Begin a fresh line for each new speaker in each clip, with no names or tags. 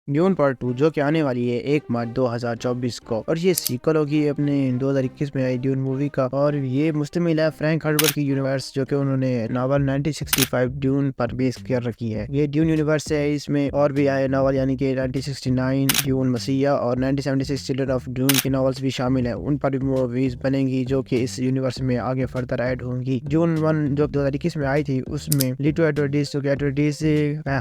Dune part 2 जो कि आने वाली है 1 मार्च 2024 को, और ये सीक्वल होगी अपने 2021 में आई ड्यून मूवी का। और ये मुश्तमिल है फ्रैंक हर्बर्ट की यूनिवर्स, जो कि उन्होंने नावल 1965 ड्यून पर बेस कर रखी है। ये ड्यून यूनिवर्स है, इसमें और भी आए नावल यानी कि 1969 ड्यून मसीहा और 1976 चिल्ड्रन ऑफ ड्यून के नावल्स भी शामिल है। उन पर भी मूवीज बनेंगी जो कि इस यूनिवर्स में आगे फर्दर ऐड होंगी। ड्यून 1 जो 2021 में आई थी, उसमें लीटो एट्रेइडिस जो कि एट्रेइडिस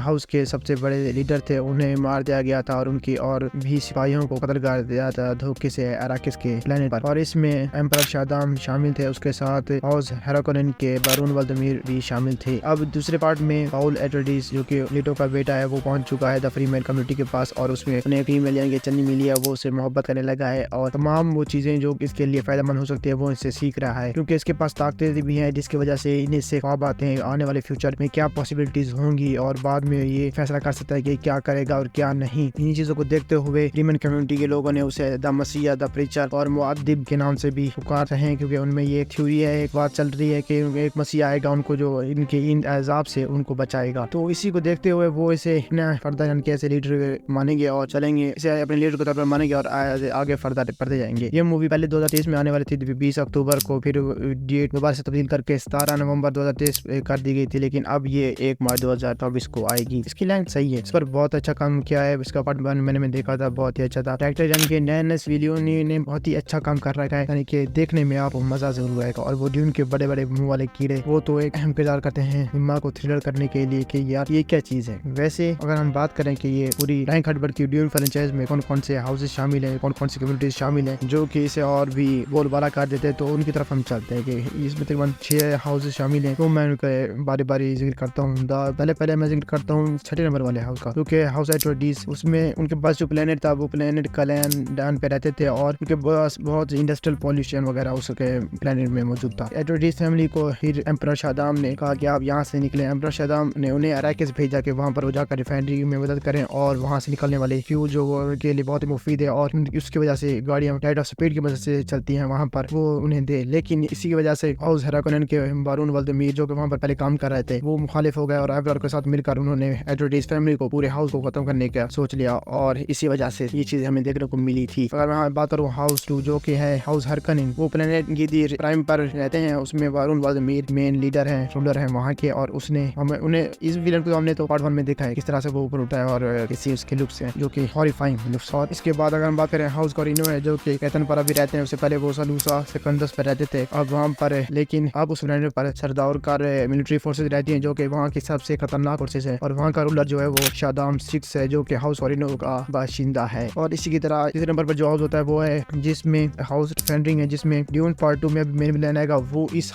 हाउस के सबसे बड़े लीडर थे, उन्हें मार दिया गया था और उनकी और भी सिपाहियों को कत्ल कर दिया था धोखे से अराकिस के प्लेनेट पर। और इसमें एम्परर शादाम शामिल थे, उसके साथ हाउस हेराकोनन के बारून वल्दमीर भी शामिल थे। अब दूसरे पार्ट में पाउल एट्रेइडिस जो कि लीटो का बेटा है, वो पहुंच चुका है द फ्रीमैन कम्युनिटी के पास, और उसमें उन्हें फीमेल यानी कि चन्नी मिली है, वो उससे मोहब्बत करने लगा है और तमाम वो चीजें जो इसके लिए फायदेमंद हो सकती है वो इससे सीख रहा है, क्योंकि इसके पास ताकतें भी हैं, जिसकी वजह से इन्हें से ख्वाब आते हैं आने वाले फ्यूचर में क्या पॉसिबिलिटीज होंगी, और बाद में ये फैसला कर सकता है कि क्या करेगा और क्या नहीं। इन्हीं चीजों को देखते हुए फ्रीमैन कम्युनिटी के लोगों ने उसे द मसीहा, द प्रीचर और मुअद्दिब के नाम से भी पुकारते हैं, क्योंकि उनमें ये थ्योरी है, एक बात चल रही है कि एक मसीहा आएगा उनको जो इनके इन अजाब से उनको बचाएगा। तो इसी को देखते हुए वो इसे फर्दर यानी कैसे लीडर मानेंगे और चलेंगे, इसे अपने लीडर के तौर पर मानेंगे और आगे फर्दर पढ़ते जाएंगे। ये मूवी पहले 2023 में आने वाली थी 20 अक्टूबर को, फिर डेट दोबारा से तब्दील करके 17 नवंबर 2023 कर दी गई थी, लेकिन अब ये 1 मार्च 2024 को आएगी। इसकी लेंथ सही है, इस पर बहुत अच्छा काम किया है। इसका पार्ट मैंने देखा था, बहुत ही अच्छा था। डायरेक्टर यानी कि नैनस विलियोनी ने बहुत ही अच्छा काम कर रखा है, यानी कि देखने में आपको मजा जरूर आएगा। और वो ड्यून के बड़े बड़े मुंह वाले कीड़े, वो तो एक अहम किरदार करते हैं दिमाग को थ्रिलर करने के लिए कि यार ये क्या चीज है। वैसे अगर हम बात करें कि ये पूरी फ्रैंक हर्बर्ट की ड्यून फ्रेंचाइज में कौन कौन से हाउसेज शामिल है, कौन कौन सी कम्युनिटीज शामिल है जो कि इसे और भी बोलबाला कर देते हैं, तो उनकी तरफ हम चलते हैं कि इसमें तकरीबन 6 हाउसेज शामिल हैं। तो मैं उनका बारी बारी जिक्र करता हूँ। पहले मैं जिक्र करता हूँ 6 नंबर वाले हाउस का, क्योंकि हाउस एट्रेइडिस, उसमें उनके पास जो प्लेनेट था वो प्लेनेट कलैंडान पे रहते थे, और उनके पास बहुत इंडस्ट्रियल पॉल्यूशन वगैरह उसके प्लेनेट में मौजूद था। एट्रेइडिस फैमिली को फिर एम्परर शादाम ने कहा कि आप यहाँ से निकले। एम्परर शादाम ने उन्हें अराकिस भेजा कि वहाँ पर वो जाकर रिफाइनरी में मदद करें और वहाँ से निकलने वाले फ्यूल जो उनके लिए बहुत ही मुफीद है और उसकी वजह से गाड़ियाँ लाइट ऑफ स्पीड की वजह से चलती हैं वहाँ पर, वो उन्हें दे। लेकिन इसी की वजह से हाउस हेराकोनन के बारून वल्दमीर जो कि वहाँ पर पहले काम कर रहे थे, वो मुखालिफ हो गए और एम्परर के साथ मिलकर उन्होंने एट्रेइडिस फैमिली को पूरे हाउस को खत्म करने का सोच लिया, और इसी वजह से ये चीज हमें देखने को मिली थी। अगर मैं बात करूँ हाउस 2 जो कि है हाउस हरकनिन, वो प्लेनेट गिदी प्राइम पर रहते हैं। उसमें बारून वल्दमीर मेन लीडर हैं, रूलर हैं वहाँ के, और उसने हमें उन्हें इस विलन को हमने तो पार्ट 1 में देखा है किस तरह से वो ऊपर उठा है और किसी उसके लुक्स हैं जो कि हॉरिफाइंग लुक्स। और इसके बाद अगर हम बात करें हाउस कोरिनो है जो कि कैथन पर अभी रहते हैं। उससे पहले वो सलूसा सिकंदस पर रहते थे, अब वहाँ पर, लेकिन अब उस प्लेनेट पर सरदार कार मिलिट्री फोर्सेज रहती हैं जो कि वहाँ की सबसे खतरनाक फोर्सेज है, और वहाँ का रूलर जो है वो शादाम 6 है जो कि हाउस कोरिनो का बाशिंदा है। और इसी की तरह तीसरे नंबर पर जो हाउस होता है वो है जिसमें हाउस फेंडरिंग है, जिसमें ड्यून पार्ट 2 में मेन विलेन आएगा वो इस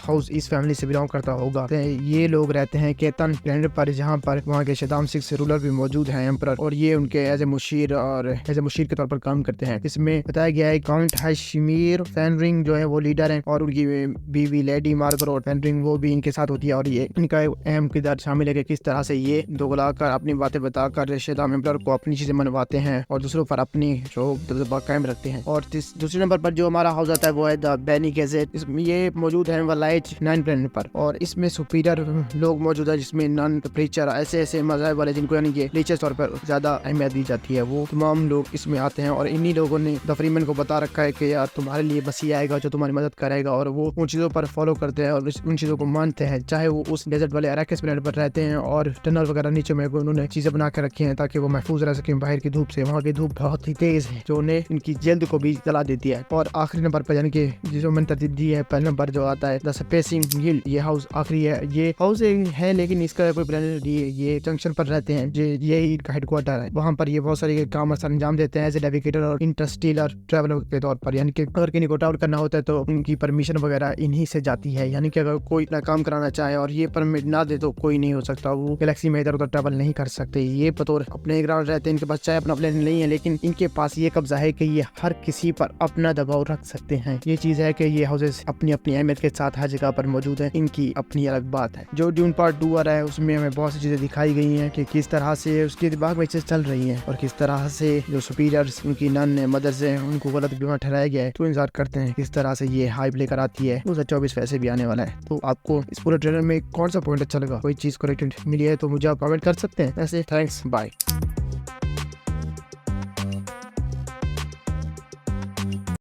फैमिली से बिलोंग करता होगा। तो ये लोग रहते हैं केतन प्लेनेट पर, जहाँ पर वहाँ के शादाम 6 रूलर भी मौजूद हैं एम्परर, और ये उनके एज ए मुशीर के तौर पर काम करते हैं। इसमें बताया गया है काउंट हाशिमीर फेंडरिंग जो है वो लीडर हैं, और उनकी बीवी लेडी मार्गरेट फेंडरिंग वो भी इनके साथ होती है, और ये इनका अहम किरदार शामिल है कि किस तरह से ये दोगलाकर अपनी बातें बताकर शादाम एम्परर को अपनी चीजें मनवाते हैं और दूसरों पर अपनी दबदबा कायम रखते हैं। और दूसरे नंबर पर जो हमारा हाउस आता है वो है द बेनी गेजेट। इसमें ये मौजूद है वलाइट 9 प्लेनेट पर, और इसमें सुपीरियर लोग मौजूद है, जिसमें नन प्रीचर ऐसे मजहब वाले जिनको यानी कि रिलीजियस तौर पर ज्यादा अहमियत दी जाती है, वो तमाम लोग इसमें आते हैं। और इन्हीं लोगों ने द फ्रीमैन को बता रखा है कि यार तुम्हारे लिए मसीहा आएगा जो तुम्हारी मदद करेगा, और वो उन चीजों पर फॉलो करते हैं और उन चीजों को मानते हैं, चाहे वो उस डेजर्ट वाले अराकिस प्लेनेट पर रहते हैं और टनल वगैरह नीचे में उन्होंने चीजें बना के रखी हैं ताकि वो महफूज रह सके बाहर की धूप से। वहाँ की धूप बहुत ही तेज है जो उन्हें इनकी जल्द को भी जला देती है। और आखिरी नंबर पर यानी कि जिसको मैंने तरतीब दी है, पहले नंबर जो आता है द स्पेसिंग गिल्ड, ये हाउस आखिरी है। ये हाउस है लेकिन इसका कोई प्लेनेट नहीं है, ये जंक्शन पर रहते हैं, यही इनका हेडक्वार्टर है। वहाँ पर ये बहुत सारे काम अंजाम देते हैं एज ए नेविगेटर और इंटरस्टेलर ट्रैवलर के तौर पर, यानी कि अगर किसी को ट्रैवल करना होता है तो उनकी परमिशन वगैरह इन्हीं से जाती है। यानी कि अगर कोई अपना काम कराना चाहे और ये परमिट ना दे तो कोई नहीं हो सकता, वो गैलेक्सी में इधर उधर ट्रैवल नहीं कर सकते। ये बतौर अपने ग्राउंड रहते हैं, इनके पास चाहे अपना प्लेन नहीं है, लेकिन इनके पास ये कब्जा है कि ये हर किसी पर अपना दबाव रख सकते हैं। ये चीज है कि ये हाउसेस अपनी अपनी अहमियत के साथ हर जगह पर मौजूद है, इनकी अपनी अलग बात है। जो ड्यून पार्ट 2 आ रहा है उसमें हमें बहुत सी चीजें दिखाई गई हैं कि किस तरह से उसके दिमाग में चीजें चल रही हैं और किस तरह से जो सुपीरियर्स उनकी नन मदर्स हैं उनको गलत बीमा ठहराया गया है। तो इंतजार करते हैं किस तरह से ये हाइप लेकर आती है। 2024 वैसे भी आने वाला है, तो आपको इस पूरे ट्रेलर में कौन सा पॉइंट अच्छा लगा, कोई चीज करेक्टेड मिली है तो मुझे आप कमेंट कर सकते हैं। ऐसे थैंक्स, बाय।